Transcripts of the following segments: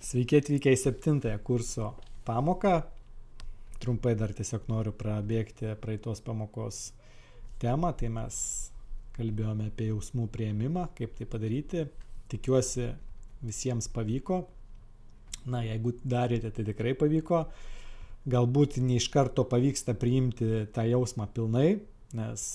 Sveiki atvykę į 7 kurso pamoką. Trumpai dar tiesiog noriu prabėgti praeitos pamokos temą. Tai mes kalbėjome apie jausmų priėmimą, kaip tai padaryti. Tikiuosi visiems pavyko. Na, jeigu darėte, tai tikrai pavyko. Galbūt ne iš karto pavyksta priimti tą jausmą pilnai, nes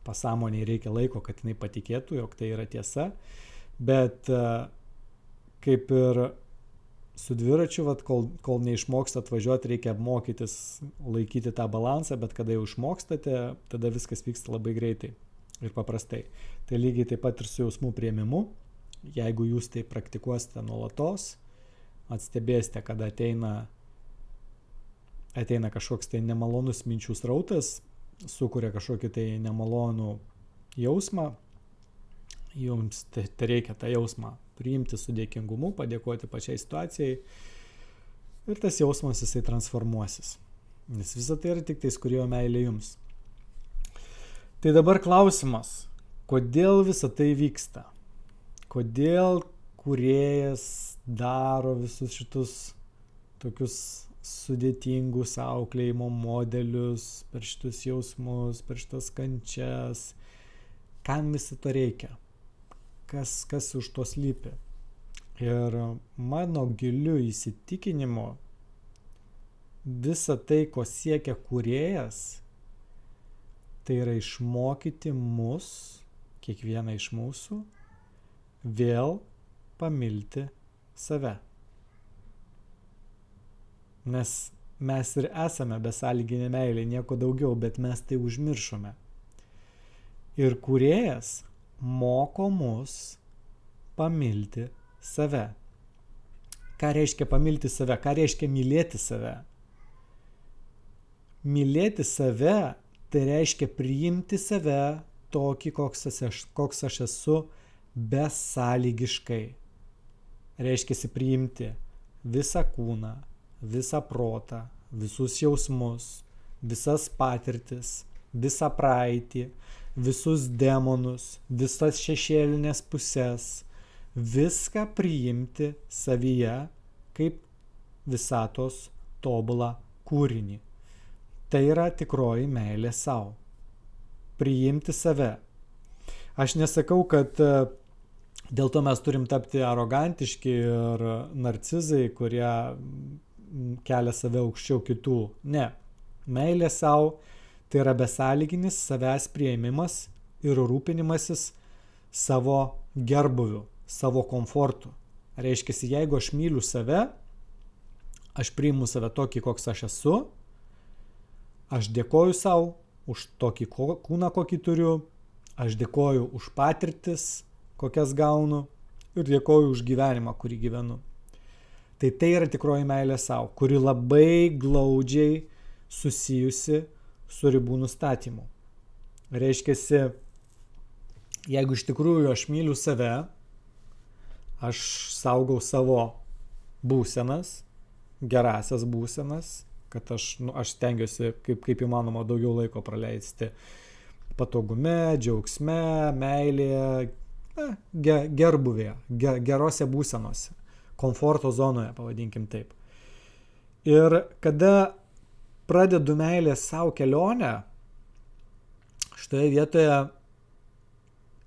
pasąmoniai reikia laiko, kad jinai patikėtų, jog tai yra tiesa. Bet kaip ir su dviračiu, kol neišmokstat važiuoti, reikia mokytis laikyti tą balansą, bet kada jau išmokstate, tada viskas vyksta labai greitai ir paprastai. Tai lygiai taip pat ir su jausmų priėmimu. Jeigu jūs tai praktikuosite nuolatos, atstebėsite, kada ateina kažkoks tai nemalonus minčių srautas, sukuria kažkokį tai nemalonų jausmą, jums reikia tą jausmą priimti su dėkingumu, padėkoti pačiai situacijai ir tas jausmas jisai transformuosis. Nes visa tai yra tik tais kūrėjo meilė jums. Tai dabar klausimas, kodėl visa tai vyksta? Kodėl kūrėjas daro visus šitus tokius sudėtingus auklėjimo modelius per šitus jausmus, per šitas kančias? Kam visi to reikia? Kas už to slypi? Ir mano giliu įsitikinimu, visa tai, ko siekia kūrėjas, tai yra išmokyti mus, kiekvieną iš mūsų, vėl pamilti save. Nes mes ir esame besąlyginė meilė, nieko daugiau, bet mes tai užmiršome. Ir kūrėjas moko mus pamilti save. Ką reiškia pamilti save? Ką reiškia mylėti save? Mylėti save tai reiškia priimti save tokį, koks aš esu, besąlygiškai. Reiškia priimti visą kūną, visą protą, visus jausmus, visas patirtis, visą praeitį, visus demonus, visas šešėlinės pusės, viską priimti savyje kaip visatos tobulą kūrinį. Tai yra tikroji meilė savo. Priimti save. Aš nesakau, kad dėl to mes turim tapti arogantiški ir narcizai, kurie kelia save aukščiau kitų. Ne. Meilė savo tai yra besąlyginis savęs priėmimas ir rūpinimasis savo gerbūviu, savo komfortu. Reiškia, jeigu aš myliu save, aš priimu save tokį, koks aš esu, aš dėkoju savo už tokį kūną, kokį turiu, aš dėkoju už patirtis, kokias gaunu ir dėkoju už gyvenimą, kurį gyvenu. Tai yra tikroji meilė savo, kuri labai glaudžiai susijusi su ribų nustatymu. Reiškia, jeigu iš tikrųjų aš myliu save, aš saugau savo būsenas, gerasias būsenas, kad aš stengiuosi kaip įmanoma daugiau laiko praleisti patogume, džiaugsme, meilėje, gerbūvėje, gerose būsenose, komforto zonoje, pavadinkim taip. Ir kada pradedu meilės savo kelionę, šitoje vietoje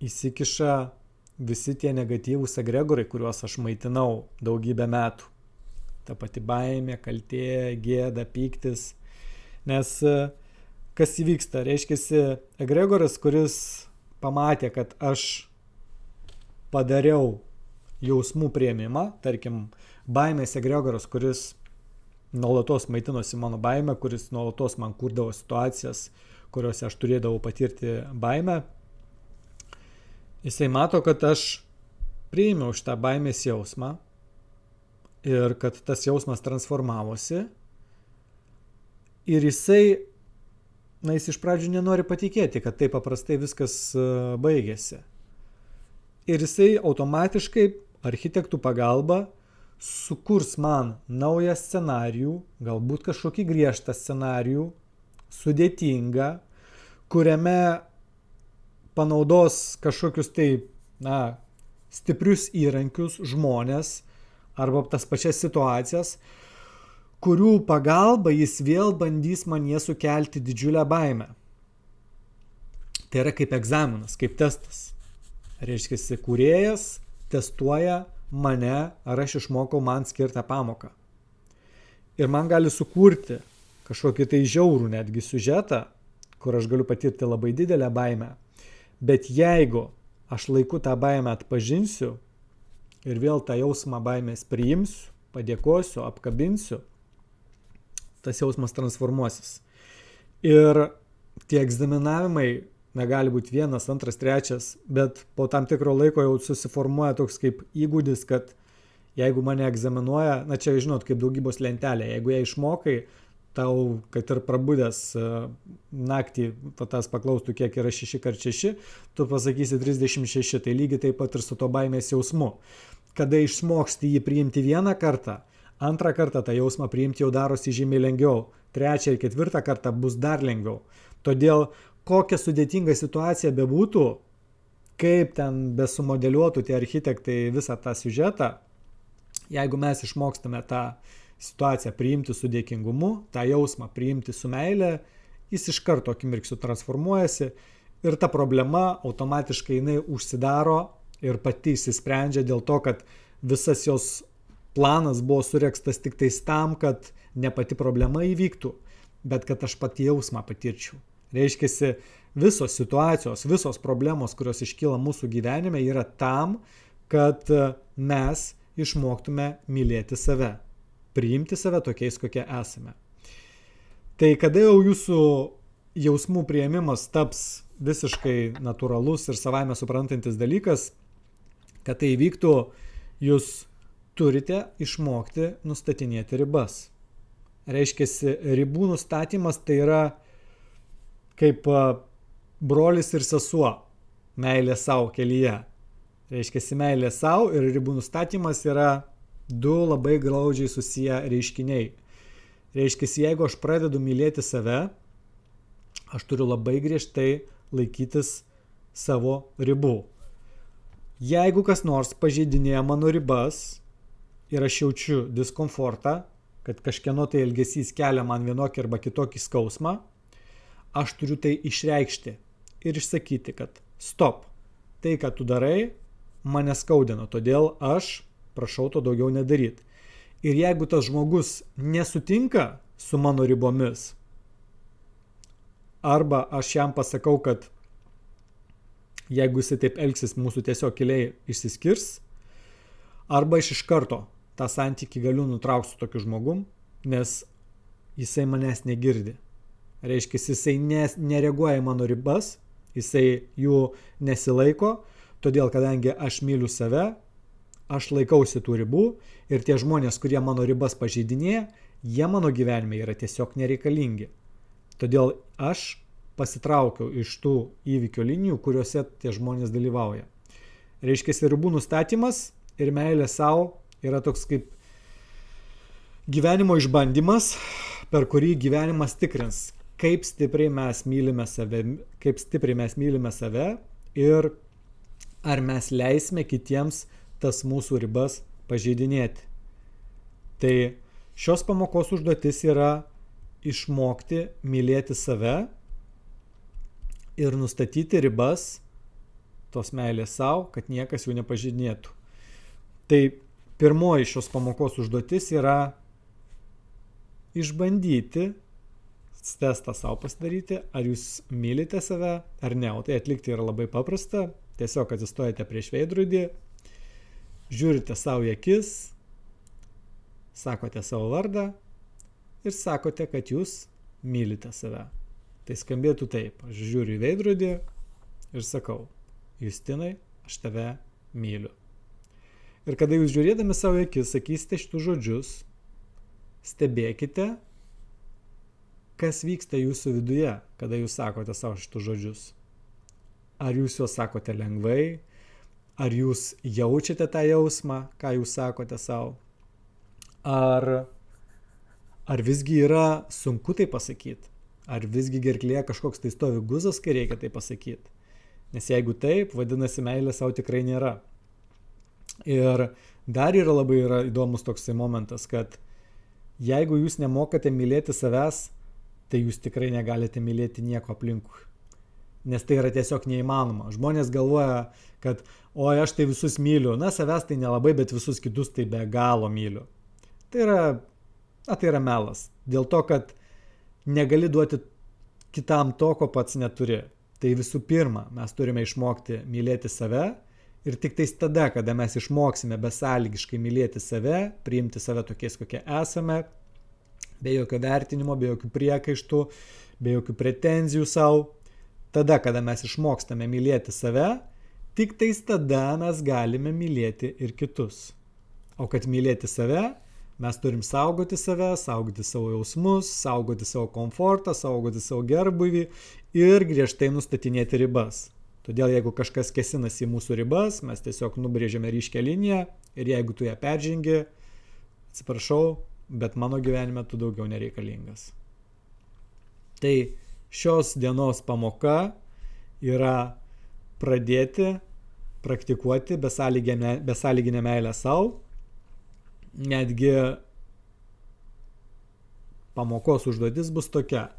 įsikiša visi tie negatyvūs egregorai, kuriuos aš maitinau daugybę metų. Ta pati baimė, kaltė, gėda, pyktis. Nes kas įvyksta? Reiškia, egregoras, kuris pamatė, kad aš padariau jausmų priėmimą, tarkim, baimės egregoras, kuris nuolatos maitinosi mano baimę, kuris nuolatos man kurdavo situacijas, kuriuose aš turėdavau patirti baimę. Jisai mato, kad aš priėmiau šitą baimės jausmą ir kad tas jausmas transformavosi. Ir jis iš pradžių nenori patikėti, kad taip paprastai viskas baigėsi. Ir jisai automatiškai architektų pagalba sukurs man naują scenarijų, galbūt kažkokį griežtą scenarijų, sudėtingą, kuriame panaudos kažkokius tai, stiprius įrankius žmonės, arba tas pačias situacijas, kurių pagalba jis vėl bandys manyje sukelti didžiulę baimę. Tai yra kaip egzaminas, kaip testas. Reiškia, kūrėjas testuoja mane, ar aš išmokau man skirtą pamoką. Ir man gali sukurti kažkokį tai žiaurų netgi siužetą, kur aš galiu patirti labai didelę baimę. Bet jeigu aš laiku tą baimę atpažinsiu ir vėl tą jausmą baimės priimsiu, padėkosiu, apkabinsiu, tas jausmas transformuosis. Ir tie egzaminavimai negali būti 1, 2, 3, bet po tam tikro laiko jau susiformuoja toks kaip įgūdis, kad jeigu mane egzaminuoja, na čia žinot, kaip daugybos lentelė, jeigu ją išmokai, tau, kad ir prabudęs naktį, tas paklaustų, kiek yra 6x6, tu pasakysi 36, tai lygiai taip pat ir su to baimės jausmu. Kada išmoksti jį priimti 1 kartą, 2 kartą tą jausmą priimti jau darosi žymiai lengviau, 3 ir 4 kartą bus dar lengviau. Todėl kokia sudėtinga situacija bebūtų, kaip ten besumodeliuotų tie architektai visą tą siužetą, jeigu mes išmokstame tą situaciją priimti su dėkingumu, tą jausmą priimti su meile, jis iš karto akimirksniu transformuojasi ir ta problema automatiškai jinai užsidaro ir pati išsisprendžia dėl to, kad visas jos planas buvo surekstas tik tais tam, kad ne pati problema įvyktų, bet kad aš pati jausmą patirčiau. Reiškia, visos situacijos, visos problemos, kurios iškyla mūsų gyvenime, yra tam, kad mes išmoktume mylėti save, priimti save tokiais, kokie esame. Tai kada jau jūsų jausmų priėmimas taps visiškai natūralus ir savaime suprantantis dalykas, kad tai įvyktų, jūs turite išmokti nustatinėti ribas. Reiškia, ribų nustatymas tai yra kaip brolis ir sesuo meilė savo kelyje. Reiškia, meilė savo ir ribų nustatymas yra 2 labai glaudžiai susiję reiškiniai. Reiškia, jeigu aš pradedu mylėti save, aš turiu labai griežtai laikytis savo ribų. Jeigu kas nors pažeidinėja mano ribas ir aš jaučiu diskomfortą, kad kažkieno tai elgesys kelia man vienokį arba kitokį skausmą, aš turiu tai išreikšti ir išsakyti, kad stop, tai, ką tu darai, mane skaudina, todėl aš prašau to daugiau nedaryti. Ir jeigu tas žmogus nesutinka su mano ribomis, arba aš jam pasakau, kad jeigu jisai taip elgsis, mūsų tiesiog keliai išsiskirs, arba aš iš karto tą santykį galiu nutraukti su tokiu žmogum, nes jisai manęs negirdi. Reiškia, jisai nereaguoja į mano ribas, jisai jų nesilaiko, todėl kadangi aš myliu save, aš laikausi tų ribų ir tie žmonės, kurie mano ribas pažeidinėja, jie mano gyvenime yra tiesiog nereikalingi. Todėl aš pasitraukiau iš tų įvykio linijų, kuriuose tie žmonės dalyvauja. Reiškia, ribų nustatymas ir meilė savo yra toks kaip gyvenimo išbandymas, per kurį gyvenimas tikrins, kaip stipriai mes mylime save ir ar mes leisime kitiems tas mūsų ribas pažeidinėti. Tai šios pamokos užduotis yra išmokti mylėti save ir nustatyti ribas tos meilės savo, kad niekas jų nepažeidinėtų. Tai pirmoji šios pamokos užduotis yra išbandyti, testą savo pasidaryti, ar jūs mylite save ar ne. O tai atlikti yra labai paprasta. Tiesiog atsistojate prieš veidrodį, žiūrite savo į akis, sakote savo vardą ir sakote, kad jūs mylite save. Tai skambėtų taip. Aš žiūriu į veidrodį ir sakau, Justinai, aš tave myliu. Ir kada jūs žiūrėdami savo į akis sakysite šitus žodžius, stebėkite, kas vyksta jūsų viduje, kada jūs sakote savo šitus žodžius. Ar jūs juos sakote lengvai, ar jūs jaučiate tą jausmą, ką jūs sakote savo, ar visgi yra sunku tai pasakyti, ar visgi gerklėje kažkoks tai stovi guzas, kai reikia tai pasakyti. Nes jeigu taip, vadinasi, meilė savo tikrai nėra. Ir Dar yra įdomus toksai momentas, kad jeigu jūs nemokate mylėti savęs, tai jūs tikrai negalite mylėti nieko aplinkui. Nes tai yra tiesiog neįmanoma. Žmonės galvoja, kad oi, aš tai visus myliu. Na, savęs tai nelabai, bet visus kitus tai be galo myliu. Tai yra melas. Dėl to, kad negali duoti kitam to, ko pats neturi. Tai visų pirma, mes turime išmokti mylėti save ir tik tais tada, kada mes išmoksime besąlygiškai mylėti save, priimti save tokiais, kokie esame, be jokio vertinimo, be jokių priekaištų, be jokių pretenzijų savo, tada, kada mes išmokstame mylėti save, tik tais tada mes galime mylėti ir kitus. O kad mylėti save, mes turim saugoti save, saugoti savo jausmus, saugoti savo komfortą, saugoti savo gerbūvį ir griežtai nustatinėti ribas. Todėl jeigu kažkas kėsinasi į mūsų ribas, mes tiesiog nubrėžiame ryškią liniją ir jeigu tu ją peržengi, atsiprašau, bet mano gyvenime tu daugiau nereikalingas. Tai šios dienos pamoka yra pradėti praktikuoti besąlyginę meilę savo. Netgi pamokos užduotis bus tokia: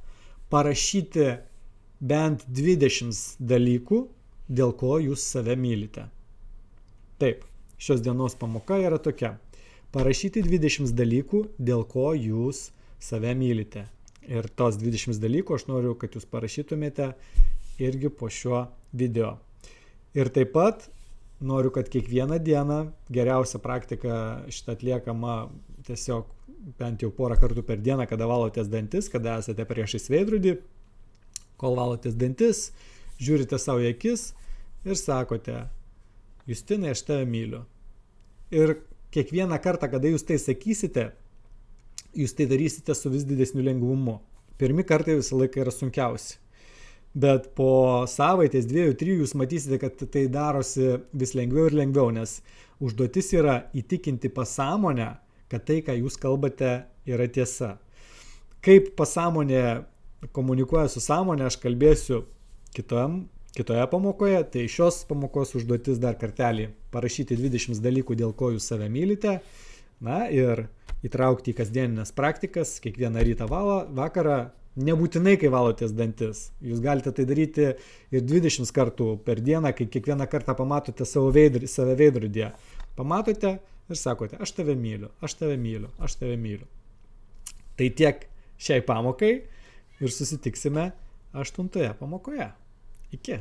parašyti bent 20 dalykų, dėl ko jūs save mylite. Taip, šios dienos pamoka yra tokia: parašyti 20 dalykų, dėl ko jūs save mylite. Ir tos 20 dalykų aš noriu, kad jūs parašytumėte irgi po šiuo video. Ir taip pat noriu, kad kiekvieną dieną, geriausia praktika šitą atliekama tiesiog bent jau porą kartų per dieną, kada valotės dantis, kada esate priešais veidrodį, kol valotės dantis, žiūrite savo į akis ir sakote: Justinai, aš tave myliu. Ir kiekvieną kartą, kada jūs tai sakysite, jūs tai darysite su vis didesniu lengvumu. Pirmi kartai visą laiką yra sunkiausi. Bet po savaitės, 2-3 jūs matysite, kad tai darosi vis lengviau ir lengviau, nes užduotis yra įtikinti pasąmonę, kad tai, ką jūs kalbate, yra tiesa. Kaip pasąmonė komunikuoja su sąmonė, aš kalbėsiu kitoje pamokoje, tai šios pamokos užduotis dar kartelį parašyti 20 dalykų, dėl ko jūs save mylite, na ir įtraukti į kasdieninės praktikas kiekvieną rytą vakarą, nebūtinai kai valotės dantis. Jūs galite tai daryti ir 20 kartų per dieną, kai kiekvieną kartą pamatote save veidrodyje. Pamatote ir sakote: aš tave myliu, aš tave myliu, aš tave myliu. Tai tiek šiai pamokai ir susitiksime 8 pamokoje. Iki.